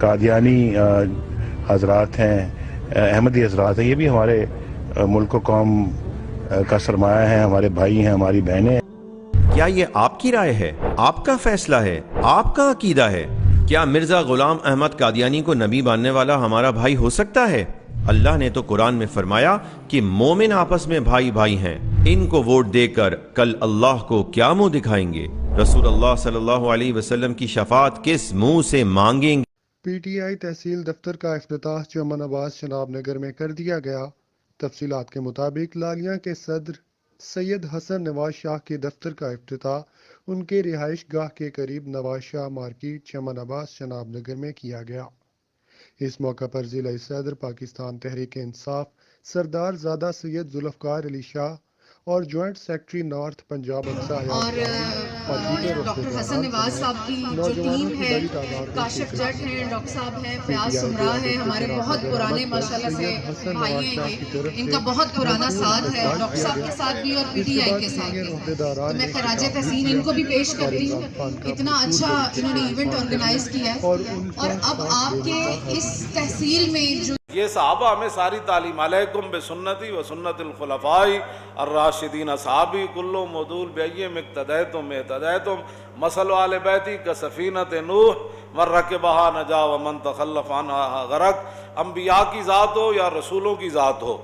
قادیانی حضرات ہیں، احمدی حضرات ہیں، یہ بھی ہمارے ملک و قوم کا سرمایہ ہیں، ہمارے بھائی ہیں، ہماری بہنیں ہیں۔ کیا یہ آپ کی رائے ہے؟ آپ کا فیصلہ ہے؟ آپ کا عقیدہ ہے؟ کیا مرزا غلام احمد قادیانی کو نبی ماننے والا ہمارا بھائی ہو سکتا ہے؟ اللہ نے تو قرآن میں فرمایا کہ مومن آپس میں بھائی بھائی ہیں، ان کو ووٹ دے کر کل اللہ کو کیا منہ دکھائیں گے؟ رسول اللہ صلی اللہ علیہ وسلم کی شفاعت کس منہ سے مانگیں گے؟ پی ٹی آئی تحصیل دفتر کا افتتاح چمن آباد شناب نگر میں کر دیا گیا۔ تفصیلات کے مطابق لالیاں کے صدر سید حسن نواز شاہ کے دفتر کا افتتاح ان کے رہائش گاہ کے قریب نواز شاہ مارکیٹ چمن آباد شناب نگر میں کیا گیا۔ اس موقع پر ضلع صدر پاکستان تحریک انصاف سردار زادہ سید ذوالفقار علی شاہ اور جوائنٹ سیکرٹری نارتھ پنجاب اقصی اور ڈاکٹر حسن نواز صاحب کی جو ٹیم ہے، کاشف جٹ ہیں، ڈاکٹر صاحب ہیں، فیاض سمرا ہے، ہمارے بہت پرانے ماشاءاللہ سے بھائی ہیں یہ، ان کا بہت پرانا ساتھ ہے ڈاکٹر صاحب کے ساتھ بھی اور پی ٹی آئی کے ساتھ بھی۔ تو میں خراج تحسین ان کو بھی پیش کرتی ہوں، اتنا اچھا انہوں نے ایونٹ آرگنائز کیا ہے۔ اور اب آپ کے اس تحصیل میں جو یہ صحابہ ہمیں ساری تعلیم علیکم بسنتی و سنت الخلفاء الراشدین اصحابی کلو مدول بیئم اقتدیتم اہتدیتم مثل آل بیتی کا سفینت نوح من رکبہا نجا ومن تخلف عنہا غرق۔ انبیاء کی ذات ہو یا رسولوں کی ذات ہو،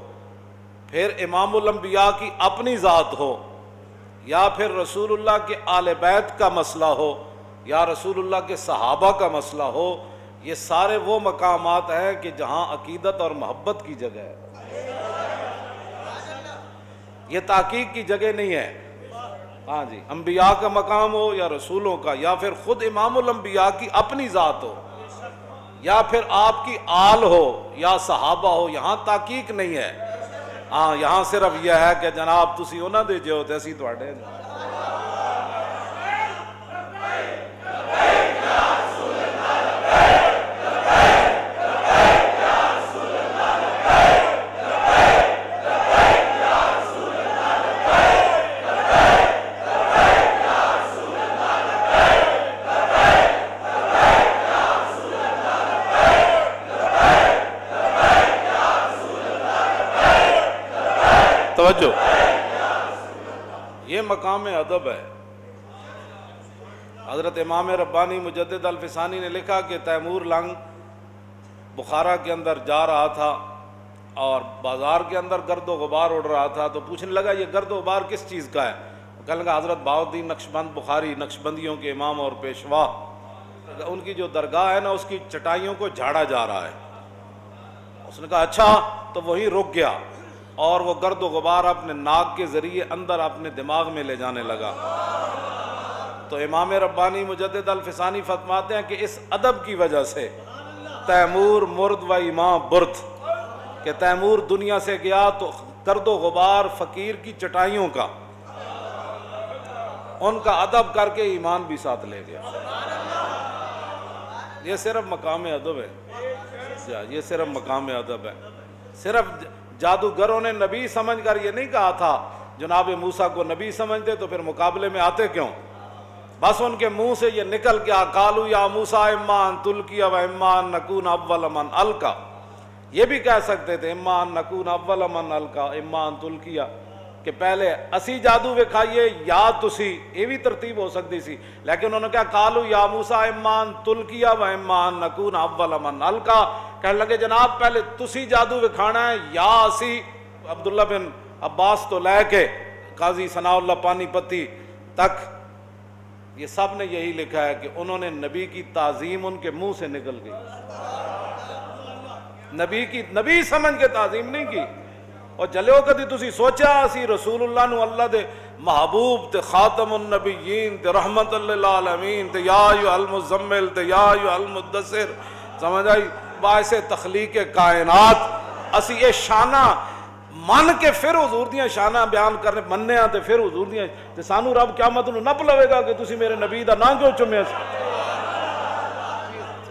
پھر امام الانبیاء کی اپنی ذات ہو، یا پھر رسول اللہ کے آل بیت کا مسئلہ ہو، یا رسول اللہ کے صحابہ کا مسئلہ ہو، یہ سارے وہ مقامات ہیں کہ جہاں عقیدت اور محبت کی جگہ ہے، یہ تحقیق کی جگہ نہیں ہے۔ ہاں جی، انبیاء کا مقام ہو یا رسولوں کا، یا پھر خود امام الانبیاء کی اپنی ذات ہو، یا پھر آپ کی آل ہو یا صحابہ ہو، یہاں تحقیق نہیں ہے۔ ہاں، یہاں صرف یہ ہے کہ جناب تسی انہاں دے جو تے اسی تواڈے۔ توجہ، یہ مقام ادب ہے۔ حضرت امام ربانی مجدد الفسانی نے لکھا کہ تیمور لنگ بخارا کے اندر جا رہا تھا اور بازار کے اندر گرد و غبار اڑ رہا تھا، تو پوچھنے لگا یہ گرد و غبار کس چیز کا ہے؟ کہنے لگا حضرت بہاؤالدین نقشبند بخاری نقشبندیوں کے امام اور پیشوا، ان کی جو درگاہ ہے نا اس کی چٹائیوں کو جھاڑا جا رہا ہے۔ اس نے کہا اچھا، تو وہیں رک گیا اور وہ گرد و غبار اپنے ناک کے ذریعے اندر اپنے دماغ میں لے جانے لگا۔ تو امام ربانی مجدد الفسانی فرماتے ہیں کہ اس ادب کی وجہ سے تیمور مرد و امام برد، کہ تیمور دنیا سے گیا تو گرد و غبار فقیر کی چٹائیوں کا، ان کا ادب کر کے ایمان بھی ساتھ لے گیا۔ یہ صرف مقام ادب ہے، یہ صرف مقام ادب ہے۔ صرف جادوگروں نے نبی سمجھ کر یہ نہیں کہا تھا جناب موسیٰ کو نبی سمجھتے تو پھر مقابلے میں آتے کیوں؟ بس ان کے منہ سے یہ نکل گیا قالوا یا موسیٰ اما ان تلقی و اما ان نکون اول من القی۔ یہ بھی کہہ سکتے تھے اما ان نکون اول من القی اما ان تلقی، کہ پہلے اسی جادو وکھائیے یا تسی، یہ بھی ترتیب ہو سکتی سی، لیکن انہوں نے کہا قالوا یا موسیٰ اما ان تلقی و اما ان نکون اول من القی۔ کہنے لگے جناب پہلے تسی جادو وکھانا ہے یا اسی۔ عبداللہ بن عباس تو لے کے قاضی ثناء اللہ پانی پتی تک یہ سب نے یہی لکھا ہے کہ انہوں نے نبی کی تعظیم ان کے منہ سے نکل گئی، نبی سمجھ کے تعظیم نہیں کی۔ اور جلے ہو کدی تسی سوچا اسی رسول اللہ نو اللہ دے محبوب تے خاتم النبیین تے رحمت للعالمین تے یا ایھا المزمل تے یا ایھا المدثر، سمجھ آئی؟ باعث تخلیق کائنات اسی یہ شانہ من کے پھر حضور دیاں شانہ بیان کرنے مننے ہاں تے پھر حضور دیاں تے سانو رب قیامت نو نپ لوے گا کہ تسی میرے نبی دا نام کیوں چومیا سی؟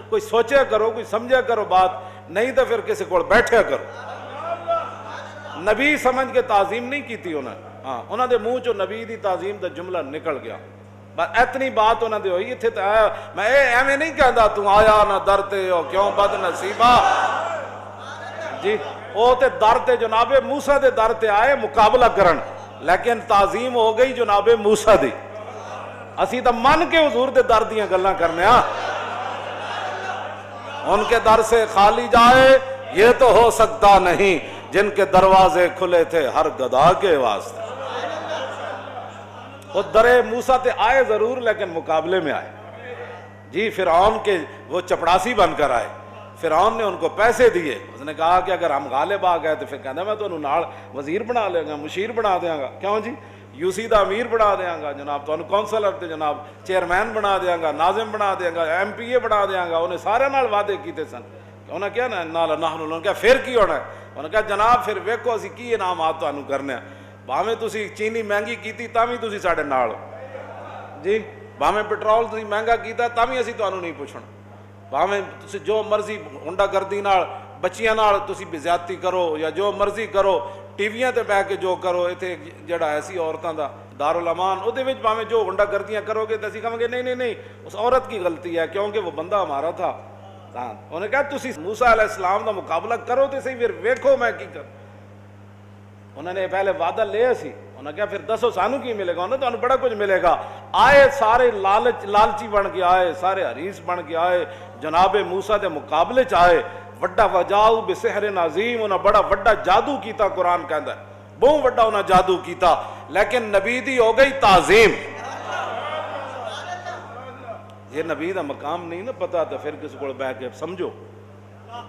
کوئی سوچیا کرو، کوئی سمجھا کرو بات، نہیں تو پھر کسی کو بیٹھیا کرو۔ نبی سمجھ کے تعظیم نہیں کیتی انہوں نے، ہاں انہوں نے منہ چو نبی دی تعظیم دا جملہ نکل گیا۔ بس اتنی بات انہوں نے ہوئی اتنے میں ایویں نہیں کہتا تو آیا نہ در تے ہو کیوں بد نصیبہ جی وہ تے در تے جناب موسیٰ دے در تے آئے مقابلہ کرن لیکن تعظیم ہو گئی جناب موسیٰ دی اسی تو من کے حضور دے در دیاں گلاں کرنے ان کے در سے خالی جائے یہ تو ہو سکتا نہیں جن کے دروازے کھلے تھے ہر گدھا کے واسطے وہ در موسیٰ تے آئے ضرور لیکن مقابلے میں آئے جی فرعون کے وہ چپڑاسی بن کر آئے فرعون نے ان کو پیسے دیے اس نے کہا کہ اگر ہم غالب آ گئے تو پھر کہنا میں تو انہوں نال وزیر بنا لے گا مشیر بنا دیاں گا کیوں جی یو سی دا امیر بنا دیاں گا جناب تو انہوں کونسلر تے جناب چیئرمین بنا دیاں گا ناظم بنا دیاں گا ایم پی اے بنا دیاں گا انہیں سارے نال وعدے کیتے سن انہوں نے کیا نا نال نحن انہوں نے کہا پھر کی ہونا ہے انہوں نے کہا جناب پھر ویکھو اسی کی انعامات تو انہوں کرنے ہیں باہمیں تسی چینی مہنگی کیتی تاویں تسی ساڑے نال جی باہمیں پیٹرول تسی مہنگا کیتا تاویں اسی تو انہوں نہیں پوچھنا باہمیں تسی جو مرضی ہنڈا گردی نال بچیاں نال تسی بزیادتی کرو یا جو مرضی کرو ٹی ویاں تے بیٹھ کے جو کرو ایتھے جڑا ایسی عورتاں دا دارالامان او دے وچ باہمیں جو ہنڈا گردیاں کرو گے تے اسی کہاں گے نہیں اس عورت کی غلطی ہے کیونکہ وہ بندہ ہمارا تھا انہوں نے کہا تسی موسیٰ علیہ السلام دا مقابلہ کرو تے صحیح پھر ویکھو میں کی کر انہوں نے پہلے وعدہ لیا سی انہوں نے کہا پھر دسو سانو کی ملے گا انہوں نے تو انہوں بڑا کچھ ملے گا آئے سارے لالچی بن کے آئے سارے حریص بن کے آئے جناب موسیٰ دے مقابلے چاہے وڈا وجاؤ بسحر عظیم انہوں بڑا وڈا جادو کیتا قرآن کہندا ہے بہت وڈا انہوں جادو کیتا لیکن نبی دی ہو گئی تعظیم یہ نبی دا مقام نہیں نا پتا تو پھر کس کو بیٹھ کے سمجھو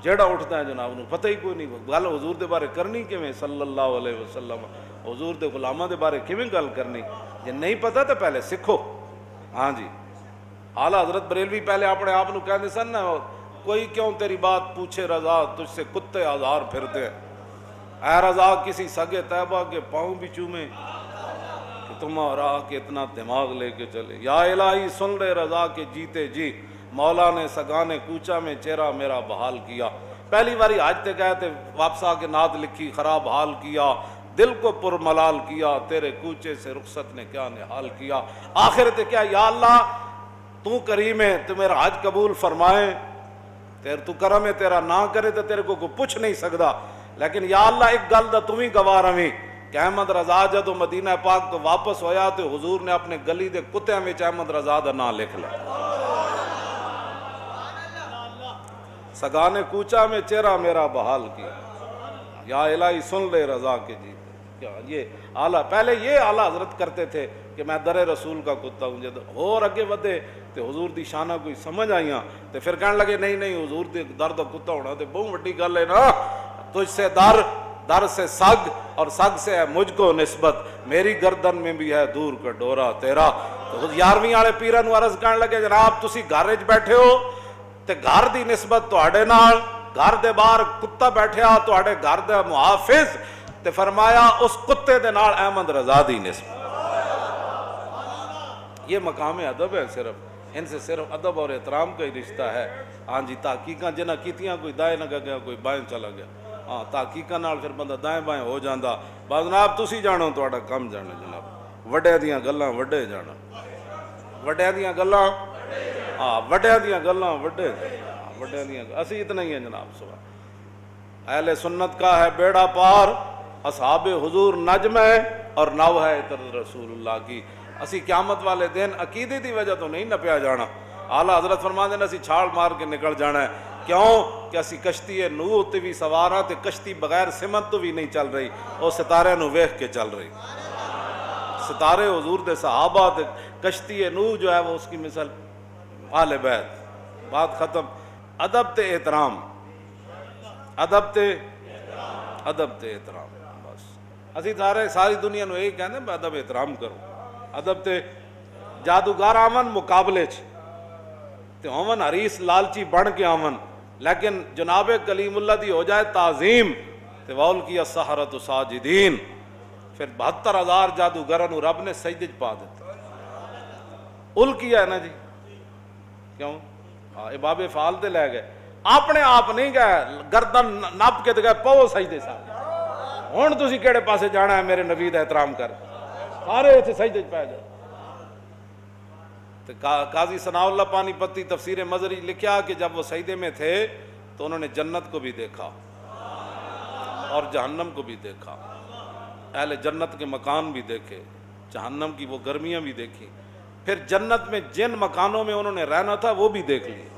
جڑا اٹھتا ہے جناب انہوں پتہ ہی کوئی نہیں گل حضور دے بارے کرنی کیویں صلی اللہ علیہ وسلم حضور دے غلامہ دے بارے کیویں گل کرنی جے نہیں پتا تو پہلے سکھو ہاں جی اعلیٰ حضرت بریلوی پہلے اپنے آپ نو کہندے سن نا کوئی کیوں تیری بات پوچھے رضا تجھ سے کتے ہزار پھرتے ہیں اے رضا کسی سگے طیبہ کے پاؤں بھی چومے کہ تم اور آ کے اتنا دماغ لے کے چلے یا الہی سن لے رضا کے جیتے جی مولا نے سگانے کوچا میں چہرہ میرا بحال کیا پہلی باری حج تے گئے تھے واپس آ کے نعت لکھی خراب حال کیا دل کو پر ملال کیا تیرے کوچے سے رخصت نے کیا نحال کیا آخر تے کیا یا اللہ تو کریم ہے تو میرا حج قبول فرمائے تو کرم ہے تیرا نہ کرے تو تیرے کو پوچھ نہیں سکتا لیکن یا اللہ ایک گل دا تمہیں گواہ رہی کہ احمد رضا جدو مدینہ پاک تو واپس ہویا تو حضور نے اپنے گلی دے کتےاں وچ احمد رضا دا نام لکھ لیا سگانے کوچا میں چہرہ میرا بحال کیا یا الہی سن لے رضا کے جی کیا یہ اعلیٰ پہلے یہ اعلیٰ حضرت کرتے تھے کہ میں در رسول کا کتا ہوں جب اور اگے ودے تو حضور دی شانہ کوئی سمجھ آئیاں تو پھر کہنے لگے نہیں حضور دی در دا کتا ہونا تو بہت بڑی گل ہے نا تجھ سے در سے سگ اور سگ سے ہے مجھ کو نسبت میری گردن میں بھی ہے دور کا ڈورا تیرا تو 11ویں والے پیرا نو عرض کرنے لگے جناب تسی گھر وچ بیٹھے ہو تے گھر دی نسبت تواڈے نال گھر دے باہر کتا بیٹھیا تواڈے گھر دا محافظ تے فرمایا اس کتے دے نال احمد رضا دی نسبت یہ مقام ادب ہے صرف ان سے صرف ادب اور احترام کا ہی رشتہ ہے ہاں جی تحقیقاں جنہ کیتیاں کوئی دائیں نہ گیا کوئی بائیں چلا گیا ہاں تحقیقاں نال پھر بندہ دائیں بائیں ہو جاندا بعد جناب تسی جانو تہاڈا کم جانا جناب وڈے دیاں گلاں وڈے جانا وڈے دیاں گلاں ہاں وڈے دیاں گلاں وڈے وڈے دیاں اسی اتنا ہی ہیں جناب صبح اہل سنت کا ہے بیڑا پار اصحاب حضور نجم ہے اور نو ہے عطر رسول اللہ کی اسی قیامت والے دن عقیدے دی وجہ تو نہیں نپیا جانا اعلیٰ حضرت فرماندے نے اسی چھال مار کے نکل جانا ہے کیوں کہ اسی کشتی نوح تے بھی سوارا تے کشتی بغیر سمت تو بھی نہیں چل رہی اور ستارے نو ویکھ کے چل رہی ستارے حضور دے صحابہ تے کشتی نوح جو ہے وہ اس کی مثال آل بیت بات ختم ادب تے احترام ادب تے احترام بس اسی ساری دنیا نو یہی کہنے ہیں ادب احترام کرو ادب تے جادوگر آمن مقابلے تے ہومن حریص لالچی بن کے آمن لیکن جناب کلیم اللہ دی ہو جائے تعظیم تے وول کی السحرۃ ساجدین پھر 72,000 جادوگروں نو رب نے سجدے پا دیتے ال کیا ہے نا جی کیوں باب فعال تے لے گئے اپنے آپ نہیں گئے گردن نپ کے تے گئے پو سجدے سارے ہن تسی کیڑے پاسے جانا ہے میرے نبی دا احترام کر سارے اتنے سجدے پہ جائے تو قاضی ثناء اللہ پانی پتی تفسیر مظہری لکھا کہ جب وہ سجدے میں تھے تو انہوں نے جنت کو بھی دیکھا اور جہنم کو بھی دیکھا، اہل جنت کے مکان بھی دیکھے، جہنم کی وہ گرمیاں بھی دیکھی، پھر جنت میں جن مکانوں میں انہوں نے رہنا تھا وہ بھی دیکھ لیے۔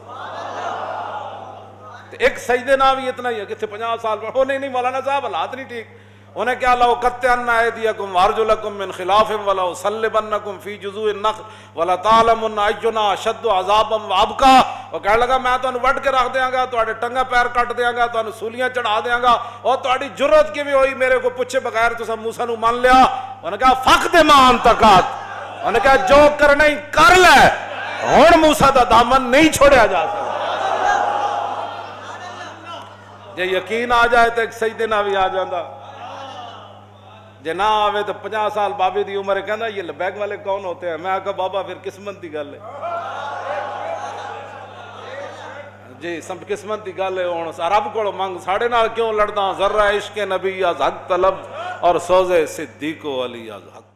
ایک سجدے نہ بھی اتنا ہی ہے کہ 50 سال میں ہو نہیں مولانا صاحب حالات نہیں ٹھیک، انہیں کیا لَأُقَطِّعَنَّ أَيْدِيَكُمْ وَأَرْجُلَكُمْ مِنْ خِلَافٍ وَلَأُصَلِّبَنَّكُمْ فِي جُذُوعِ النَّخْلِ وَلَتَعْلَمُنَّ أَيُّنَا أَشَدُّ عَذَابًا وَأَبْقَىٰ۔ وہ کہنے لگا میں تمہیں وڈ کے رکھ دیاں گا، تواڈے ٹنگا پیر کٹ دیاں گا، تمہیں سولیاں چڑھا دیاں گا، اور تواڈی جرت کیویں ہوئی میرے کو پوچھے بغیر تساں موسیٰ نو مان لیا؟ انہوں نے کہا فَقْدِ مَا أَنْتَ قَادٍ، انہوں نے کہا جو کرنا ہی کر لے، ہن موسیٰ دا دامن نہیں چھوڑیا جا سکتا۔ جے یقین آ جائے تو ایک سجدے نہ بھی آ جاندہ، جے نہ آوے تو 50 سال بابے دی عمر کہنا یہ لبیک والے کون ہوتے ہیں؟ میں کہا بابا پھر قسمت دی گل ہے جی، سب قسمت دی گل ہے۔ ہن رب کول منگ، ساڈے نال کیوں لڑدا؟ ذرہ عشق نبی از حق طلب اور سوزے صدیق و علی از حق